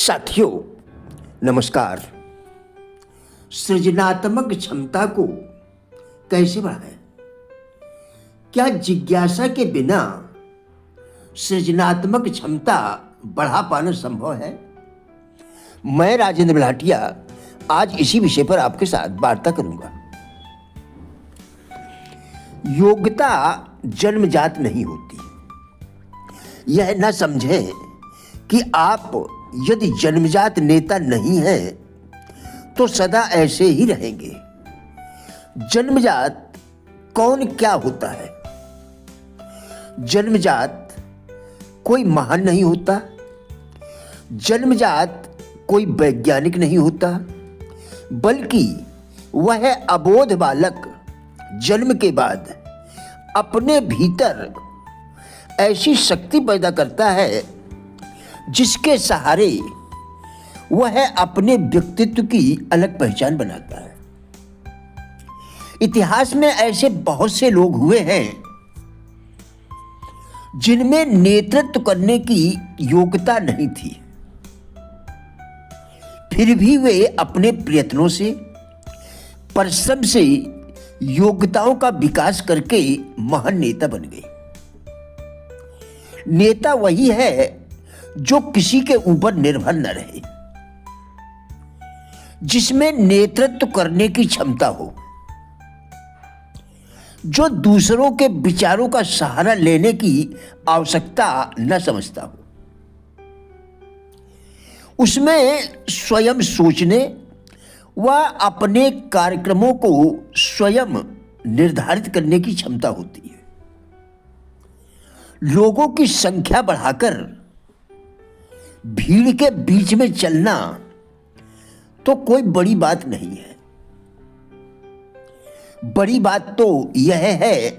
साथियों नमस्कार। सृजनात्मक क्षमता को कैसे बढ़ाएं? क्या जिज्ञासा के बिना सृजनात्मक क्षमता बढ़ा पाना संभव है? मैं राजेंद्र भाटिया आज इसी विषय पर आपके साथ वार्ता करूंगा। योग्यता जन्मजात नहीं होती। यह न समझें कि आप यदि जन्मजात नेता नहीं हैं तो सदा ऐसे ही रहेंगे। जन्मजात कौन क्या होता है? जन्मजात कोई महान नहीं होता। जन्मजात कोई वैज्ञानिक नहीं होता, बल्कि वह अबोध बालक जन्म के बाद अपने भीतर ऐसी शक्ति पैदा करता है जिसके सहारे वह अपने व्यक्तित्व की अलग पहचान बनाता है। इतिहास में ऐसे बहुत से लोग हुए हैं जिनमें नेतृत्व करने की योग्यता नहीं थी, फिर भी वे अपने प्रयत्नों से, परिश्रम से योग्यताओं का विकास करके महान नेता बन गए। नेता वही है जो किसी के ऊपर निर्भर न रहे, जिसमें नेतृत्व करने की क्षमता हो, जो दूसरों के विचारों का सहारा लेने की आवश्यकता न समझता हो, उसमें स्वयं सोचने व अपने कार्यक्रमों को स्वयं निर्धारित करने की क्षमता होती है। लोगों की संख्या बढ़ाकर भीड़ के बीच में चलना तो कोई बड़ी बात नहीं है। बड़ी बात तो यह है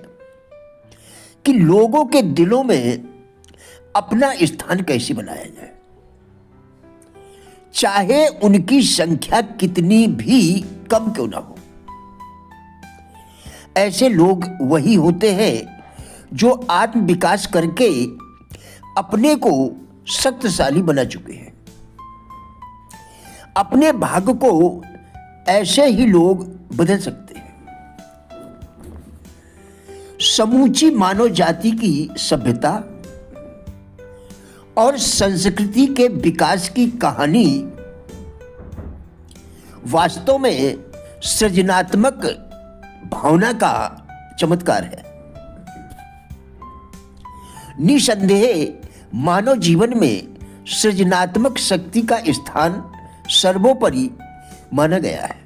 कि लोगों के दिलों में अपना स्थान कैसे बनाया जाए, चाहे उनकी संख्या कितनी भी कम क्यों ना हो। ऐसे लोग वही होते हैं जो आत्म विकास करके अपने को शक्तिशाली बना चुके हैं। अपने भाग्य को ऐसे ही लोग बदल सकते हैं। समूची मानव जाति की सभ्यता और संस्कृति के विकास की कहानी वास्तव में सृजनात्मक भावना का चमत्कार है। निसंदेह मानव जीवन में सृजनात्मक शक्ति का स्थान सर्वोपरि माना गया है।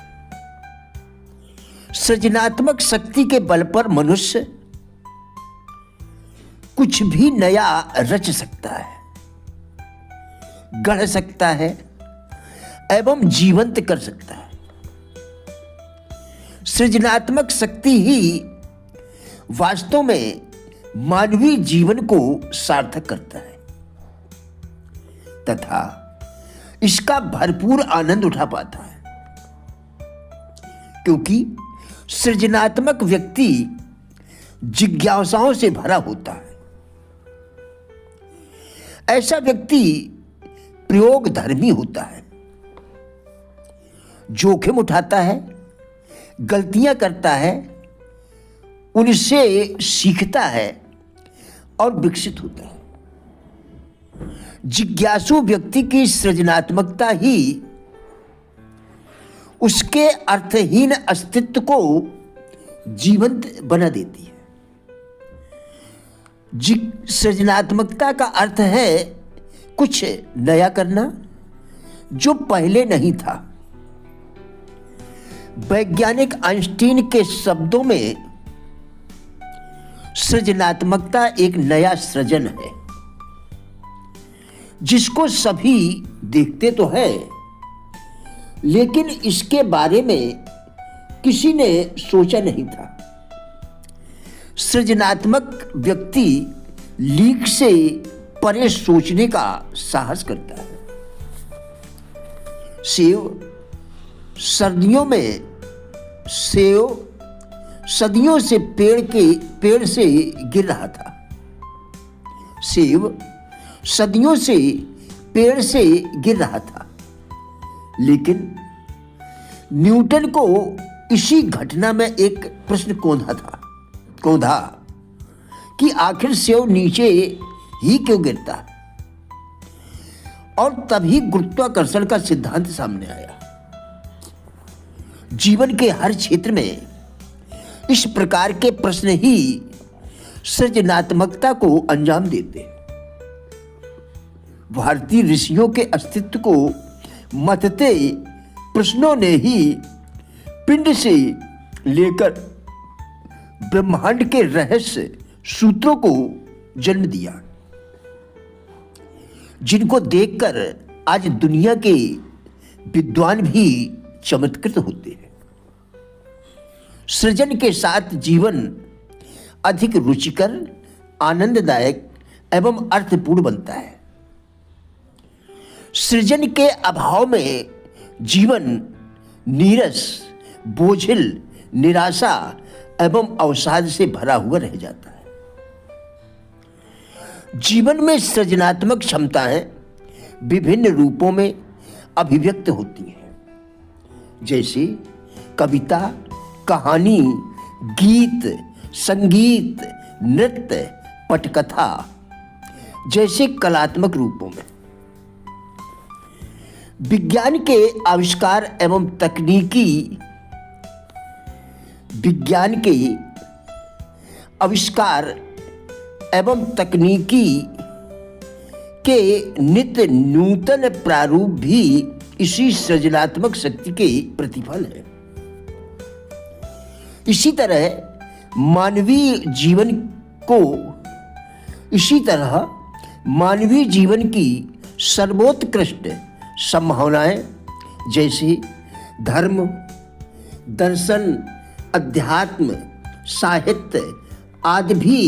सृजनात्मक शक्ति के बल पर मनुष्य कुछ भी नया रच सकता है, गढ़ सकता है एवं जीवंत कर सकता है। सृजनात्मक शक्ति ही वास्तव में मानवीय जीवन को सार्थक करता है तथा इसका भरपूर आनंद उठा पाता है, क्योंकि सृजनात्मक व्यक्ति जिज्ञासाओं से भरा होता है। ऐसा व्यक्ति प्रयोगधर्मी होता है, जोखिम उठाता है, गलतियां करता है, उनसे सीखता है और विकसित होता है। जिज्ञासु व्यक्ति की सृजनात्मकता ही उसके अर्थहीन अस्तित्व को जीवंत बना देती है। सृजनात्मकता का अर्थ है कुछ नया करना जो पहले नहीं था। वैज्ञानिक आइंस्टीन के शब्दों में सृजनात्मकता एक नया सृजन है जिसको सभी देखते तो है, लेकिन इसके बारे में किसी ने सोचा नहीं था। सृजनात्मक व्यक्ति लीक से परे सोचने का साहस करता है। सेव सदियों से पेड़ से गिर रहा था। सेव सदियों से पेड़ से गिर रहा था, लेकिन न्यूटन को इसी घटना में एक प्रश्न कौंधा कि आखिर सेब नीचे ही क्यों गिरता, और तभी गुरुत्वाकर्षण का सिद्धांत सामने आया। जीवन के हर क्षेत्र में इस प्रकार के प्रश्न ही सृजनात्मकता को अंजाम देते। भारतीय ऋषियों के अस्तित्व को मतते प्रश्नों ने ही पिंड से लेकर ब्रह्मांड के रहस्य सूत्रों को जन्म दिया, जिनको देखकर आज दुनिया के विद्वान भी चमत्कृत होते हैं। सृजन के साथ जीवन अधिक रुचिकर, आनंददायक एवं अर्थपूर्ण बनता है। सृजन के अभाव में जीवन नीरस, बोझिल, निराशा एवं अवसाद से भरा हुआ रह जाता है। जीवन में सृजनात्मक क्षमताएं विभिन्न रूपों में अभिव्यक्त होती हैं, जैसे कविता, कहानी, गीत, संगीत, नृत्य, पटकथा जैसे कलात्मक रूपों में। विज्ञान के आविष्कार एवं तकनीकी के नित्य नूतन प्रारूप भी इसी सृजनात्मक शक्ति के प्रतिफल है। इसी तरह मानवीय जीवन की सर्वोत्कृष्ट संभावनाएं जैसे धर्म, दर्शन, अध्यात्म, साहित्य आदि भी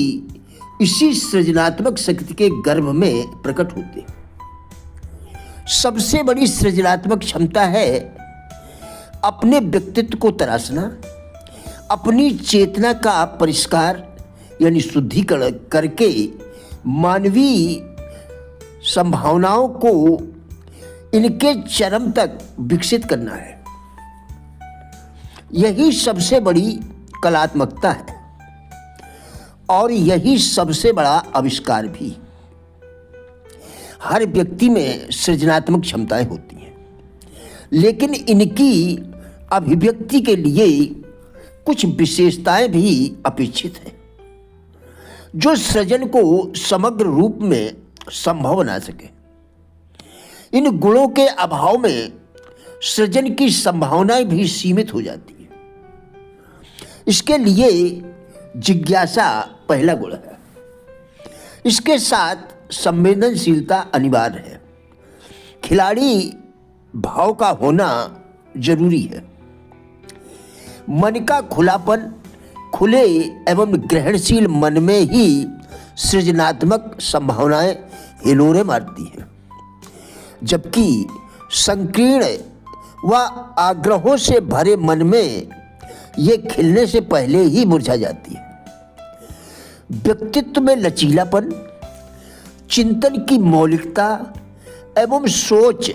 इसी सृजनात्मक शक्ति के गर्भ में प्रकट होते हैं। सबसे बड़ी सृजनात्मक क्षमता है अपने व्यक्तित्व को तराशना, अपनी चेतना का परिष्कार यानी शुद्धिकरण करके मानवीय संभावनाओं को इनके चरम तक विकसित करना है। यही सबसे बड़ी कलात्मकता है और यही सबसे बड़ा आविष्कार भी। हर व्यक्ति में सृजनात्मक क्षमताएं होती हैं, लेकिन इनकी अभिव्यक्ति के लिए कुछ विशेषताएं भी अपेक्षित हैं, जो सृजन को समग्र रूप में संभव बना सके। इन गुणों के अभाव में सृजन की संभावनाएं भी सीमित हो जाती हैं। इसके लिए जिज्ञासा पहला गुण है। इसके साथ संवेदनशीलता अनिवार्य है। खिलाड़ी भाव का होना जरूरी है। मन का खुलापन, खुले एवं ग्रहणशील मन में ही सृजनात्मक संभावनाएं हिलोरे मारती हैं, जबकि संकीर्ण व आग्रहों से भरे मन में ये खिलने से पहले ही मुरझा जाती है। व्यक्तित्व में लचीलापन, चिंतन की मौलिकता एवं सोच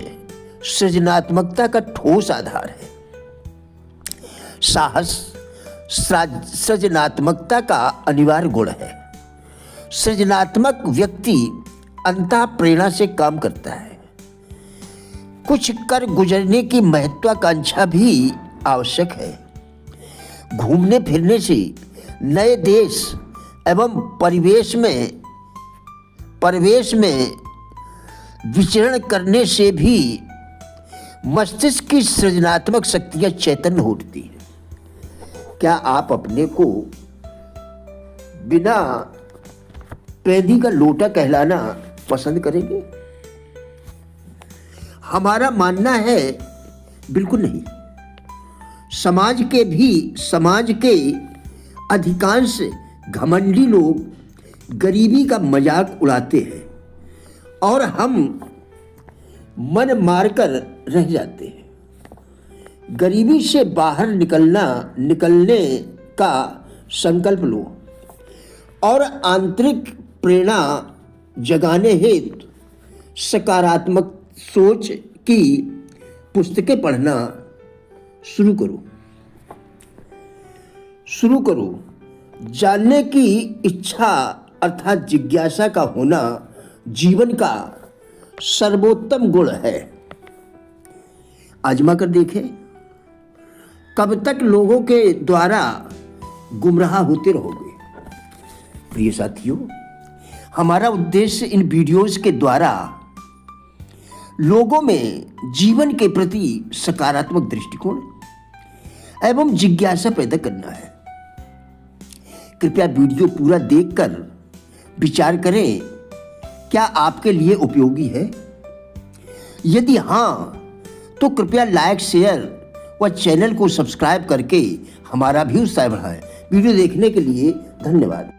सृजनात्मकता का ठोस आधार है। साहस सृजनात्मकता का अनिवार्य गुण है। सृजनात्मक व्यक्ति अंतः प्रेरणा से काम करता है। कुछ कर गुजरने की महत्वाकांक्षा भी आवश्यक है। घूमने फिरने से, नए देश एवं परिवेश में विचरण करने से भी मस्तिष्क की सृजनात्मक शक्तियां चैतन्य उठती हैं। क्या आप अपने को बिना पैदी का लोटा कहलाना पसंद करेंगे? हमारा मानना है बिल्कुल नहीं। समाज के अधिकांश घमंडी लोग गरीबी का मजाक उड़ाते हैं और हम मन मारकर रह जाते हैं। गरीबी से बाहर निकलने का संकल्प लो और आंतरिक प्रेरणा जगाने हेतु सकारात्मक सोच की पुस्तकें पढ़ना शुरू करो। जानने की इच्छा अर्थात जिज्ञासा का होना जीवन का सर्वोत्तम गुण है। आजमा कर देखें, कब तक लोगों के द्वारा गुमराह होते रहोगे। प्रिय साथियों, हमारा उद्देश्य इन वीडियोस के द्वारा लोगों में जीवन के प्रति सकारात्मक दृष्टिकोण एवं जिज्ञासा पैदा करना है। कृपया वीडियो पूरा देखकर विचार करें, क्या आपके लिए उपयोगी है? यदि हाँ, तो कृपया लाइक, शेयर व चैनल को सब्सक्राइब करके हमारा भी उत्साह बढ़ाएं। वीडियो देखने के लिए धन्यवाद।